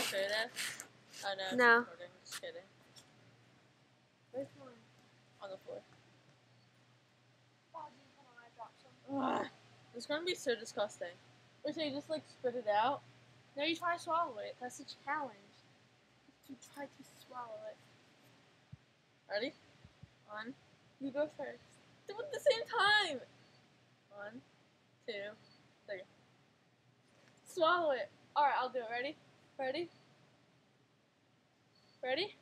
show you this? Oh no, it's No. recording. Just kidding. Where's mine? On the floor. Ugh. It's gonna be so disgusting. Or so you just like spit it out? No, you try to swallow it. That's a challenge. You try to swallow it. Ready? 1. You go first. Do it at the same time. 1, 2, 3. Swallow it. Alright, I'll do it. Ready? Ready? Ready?